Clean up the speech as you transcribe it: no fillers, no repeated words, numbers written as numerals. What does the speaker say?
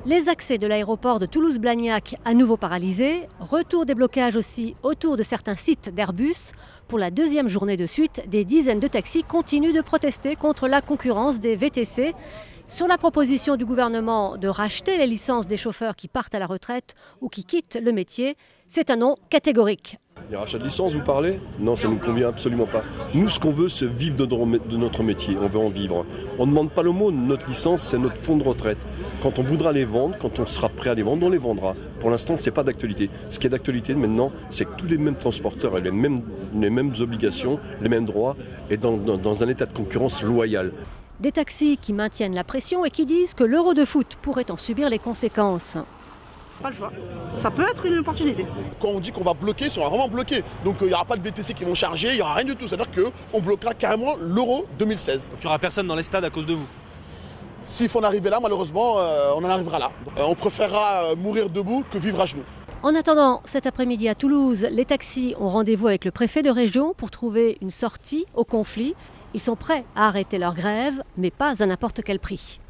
Les accès de l'aéroport de Toulouse-Blagnac à nouveau paralysés. Retour des blocages aussi autour de certains sites d'Airbus. Pour la deuxième journée de suite, des dizaines de taxis continuent de protester contre la concurrence des VTC. Sur la proposition du gouvernement de racheter les licences des chauffeurs qui partent à la retraite ou qui quittent le métier, c'est un non catégorique. Les rachats de licence, vous parlez? Non, ça ne nous convient absolument pas. Nous, ce qu'on veut, c'est vivre de notre métier. On veut en vivre. On ne demande pas le mot. Notre licence, c'est notre fonds de retraite. Quand on voudra les vendre, quand on sera prêt à les vendre, on les vendra. Pour l'instant, ce n'est pas d'actualité. Ce qui est d'actualité maintenant, c'est que tous les mêmes transporteurs ont les mêmes obligations, les mêmes droits, et dans un état de concurrence loyal. Des taxis qui maintiennent la pression et qui disent que l'Euro de foot pourrait en subir les conséquences. Pas le choix. Ça peut être une opportunité. Quand on dit qu'on va bloquer, on va vraiment bloquer. Donc il n'y aura pas de VTC qui vont charger, il n'y aura rien du tout. C'est-à-dire qu'on bloquera carrément l'Euro 2016. Donc il n'y aura personne dans les stades à cause de vous? S'il faut en arriver là, malheureusement, on en arrivera là. On préférera mourir debout que vivre à genoux. En attendant, cet après-midi à Toulouse, les taxis ont rendez-vous avec le préfet de région pour trouver une sortie au conflit. Ils sont prêts à arrêter leur grève, mais pas à n'importe quel prix.